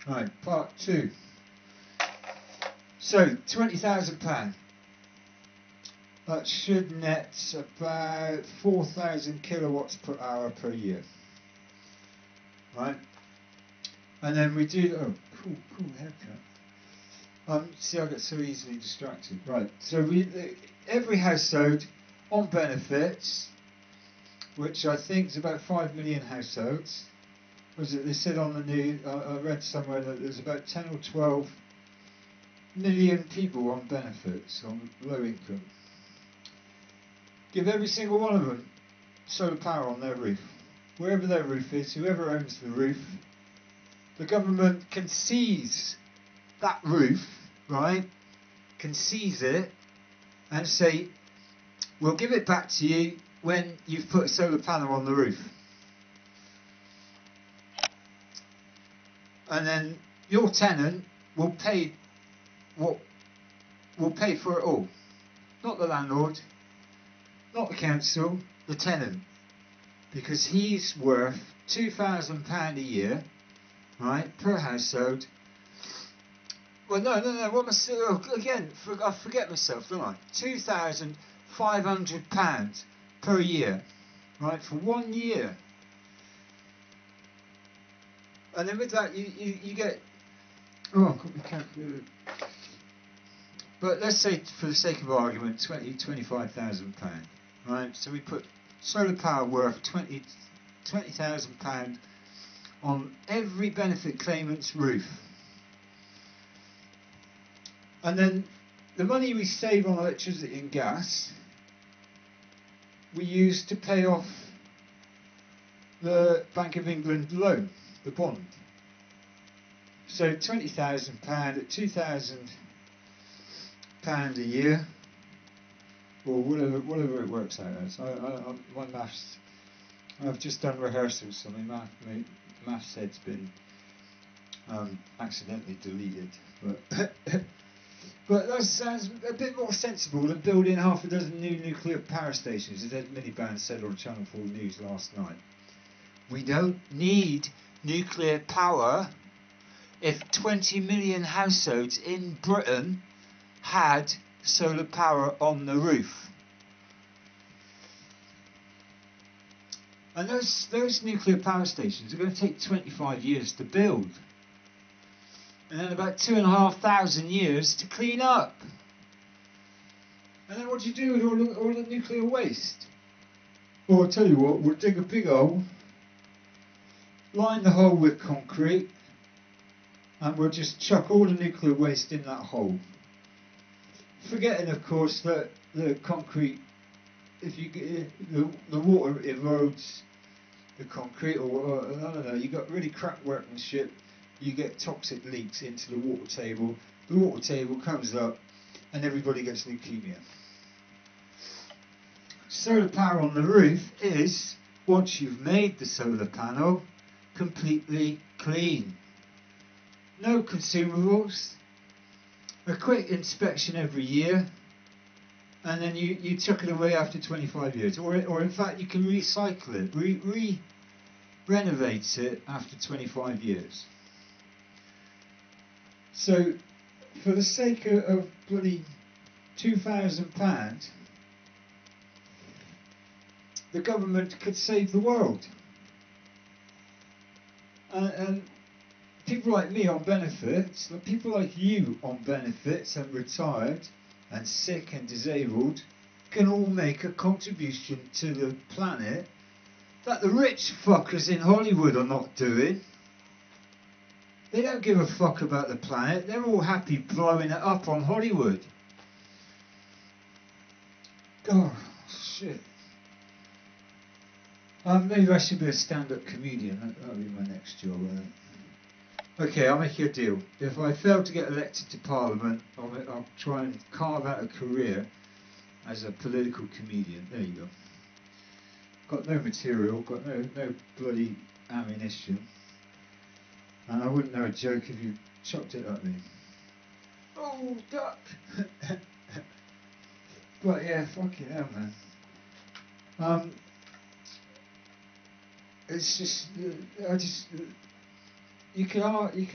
Right, part 2. So, £20,000. That should net about 4,000 kilowatts per hour per year. Right? And then we do, oh, cool haircut. See, I get so easily distracted. Right, so every household on benefits, which I think is about 5 million households. Was it? They said on the news, I read somewhere that there's about 10 or 12 million people on benefits, on low income. Give every single one of them solar power on their roof. Wherever their roof is, whoever owns the roof, the government can seize that roof, right? Can seize it and say, we'll give it back to you when you've put a solar panel on the roof. And then your tenant will pay for it all. Not the landlord, not the council, the tenant. Because he's worth £2,000 a year, right, per household. Well, no, what am I saying? Oh, again, I forget myself, don't I? £2,500 per year, right, for 1 year. And then with that, you get, oh, I've got my calculator. But let's say, for the sake of argument, £25,000, right? So we put solar power worth £20,000 on every benefit claimant's roof. And then the money we save on electricity and gas, we use to pay off the Bank of England loan, the bond. So £20,000 at £2,000 a year, or whatever it works out as. My maths, I've just done rehearsals, so my maths head's been accidentally deleted. But that sounds a bit more sensible than building half a dozen new nuclear power stations, as Ed Miliband said on Channel 4 News last night. We don't need nuclear power if 20 million households in Britain had solar power on the roof. And those nuclear power stations are going to take 25 years to build. And then about 2,500 years to clean up. And then what do you do with all the nuclear waste? Well, I'll tell you what, we'll dig a big hole, line the hole with concrete, and we'll just chuck all the nuclear waste in that hole. Forgetting, of course, that the concrete, if you get the water erodes the concrete, or I don't know, you got really crap workmanship. You get toxic leaks into the water table. The water table comes up, and everybody gets leukemia. Solar power on the roof is, once you've made the solar panel, completely clean. No consumables. A quick inspection every year, and then you chuck it away after 25 years. Or in fact, you can recycle it, renovate it after 25 years. So, for the sake of bloody £2,000, the government could save the world. And people like me on benefits, people like you on benefits and retired and sick and disabled, can all make a contribution to the planet that the rich fuckers in Hollywood are not doing. They don't give a fuck about the planet. They're all happy blowing it up on Hollywood. God, shit. Maybe I should be a stand-up comedian. That'll be my next job. Okay, I'll make you a deal. If I fail to get elected to Parliament, I'll try and carve out a career as a political comedian. There you go. Got no material, got no bloody ammunition. And I wouldn't know a joke if you chucked it at me. Oh, duck! But yeah, fucking hell, man. It's just, you can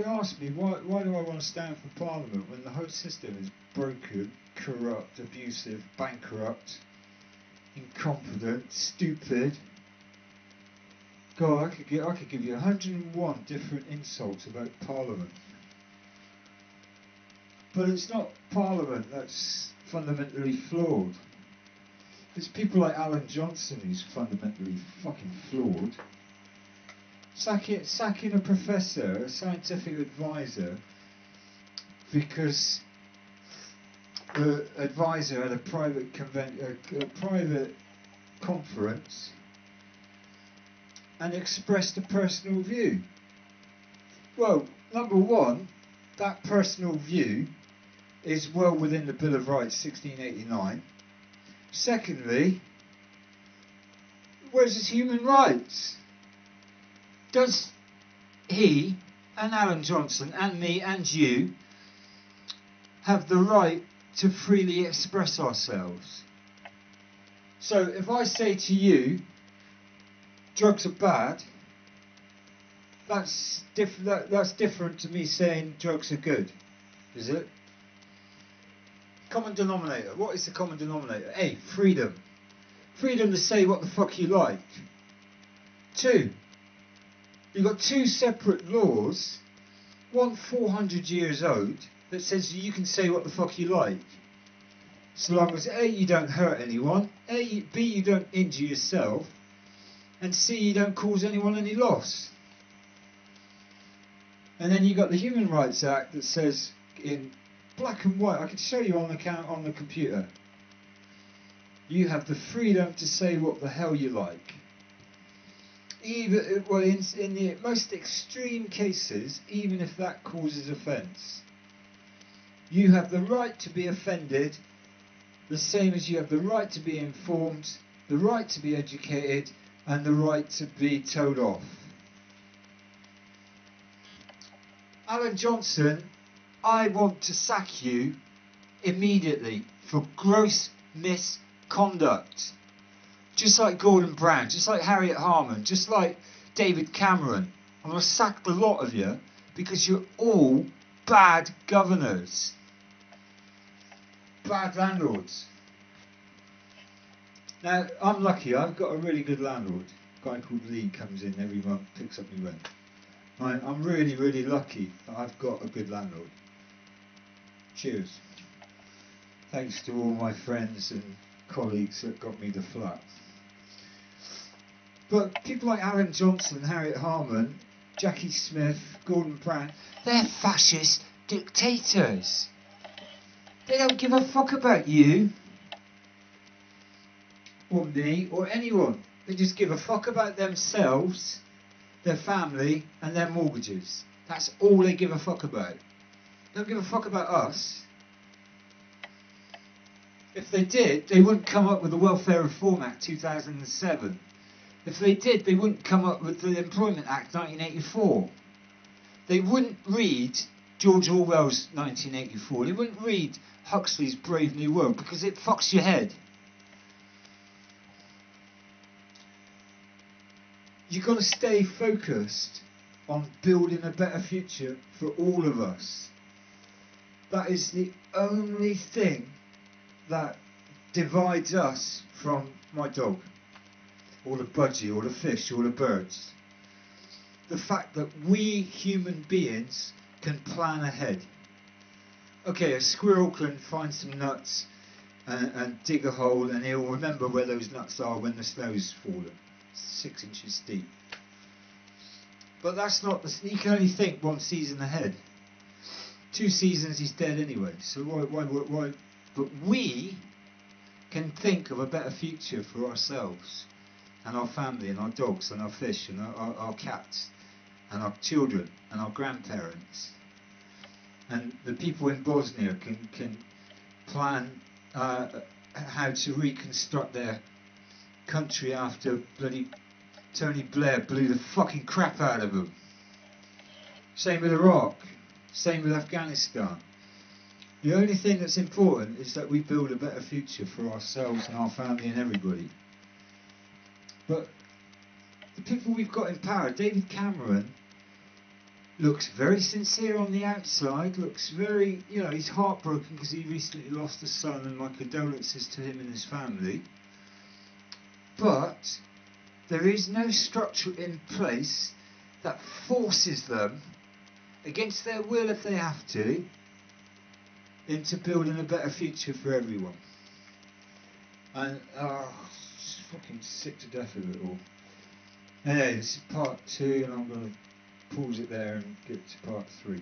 ask me why do I want to stand for Parliament when the whole system is broken, corrupt, abusive, bankrupt, incompetent, stupid. God, I could give you 101 different insults about Parliament. But it's not Parliament that's fundamentally flawed. It's people like Alan Johnson who's fundamentally fucking flawed. Sacking a professor, a scientific advisor, because the advisor had a private conference and expressed a personal view. Well, number one, that personal view is well within the Bill of Rights 1689. Secondly, where's his human rights? Does he and Alan Johnson and me and you have the right to freely express ourselves? So if I say to you, drugs are bad, that's different to me saying drugs are good, is it? Common denominator. What is the common denominator? A, freedom. Freedom to say what the fuck you like. 2, you've got 2 separate laws, one 400 years old, that says you can say what the fuck you like. So long as A, you don't hurt anyone, B, you don't injure yourself, and C, you don't cause anyone any loss. And then you've got the Human Rights Act that says in black and white, I can show you on the computer, you have the freedom to say what the hell you like. Even, well, in the most extreme cases, even if that causes offence, you have the right to be offended, the same as you have the right to be informed, the right to be educated, and the right to be told off. Alan Johnson, I want to sack you immediately for gross misconduct. Just like Gordon Brown, just like Harriet Harman, just like David Cameron. I'm going to sack the lot of you because you're all bad governors. Bad landlords. Now, I'm lucky, I've got a really good landlord. A guy called Lee comes in every month, picks up my rent. I'm really, really lucky that I've got a good landlord. Cheers. Thanks to all my friends and colleagues that got me the flat. But people like Alan Johnson, Harriet Harman, Jackie Smith, Gordon Brown, they're fascist dictators. They don't give a fuck about you, or me, or anyone. They just give a fuck about themselves, their family, and their mortgages. That's all they give a fuck about. They don't give a fuck about us. If they did, they wouldn't come up with the Welfare Reform Act 2007. If they did, they wouldn't come up with the Employment Act 1984. They wouldn't read George Orwell's 1984. They wouldn't read Huxley's Brave New World because it fucks your head. You've got to stay focused on building a better future for all of us. That is the only thing that divides us from my dog, or the budgie, or the fish, or the birds. The fact that we human beings can plan ahead. Okay, a squirrel can find some nuts and dig a hole, and he'll remember where those nuts are when the snow's fallen. 6 inches deep. But that's not he can only think 1 season ahead. 2 seasons he's dead anyway. So why? But we can think of a better future for ourselves and our family and our dogs and our fish and our cats and our children and our grandparents. And the people in Bosnia can plan how to reconstruct their country after bloody Tony Blair blew the fucking crap out of them. Same with Iraq. Same with Afghanistan. The only thing that's important is that we build a better future for ourselves and our family and everybody. But the people we've got in power, David Cameron, looks very sincere on the outside, looks very, you know, he's heartbroken because he recently lost a son, and my condolences to him and his family. But there is no structure in place that forces them, against their will if they have to, into building a better future for everyone. And just fucking sick to death of it all. Anyway, this is part 2, and I'm going to pause it there and get to part 3.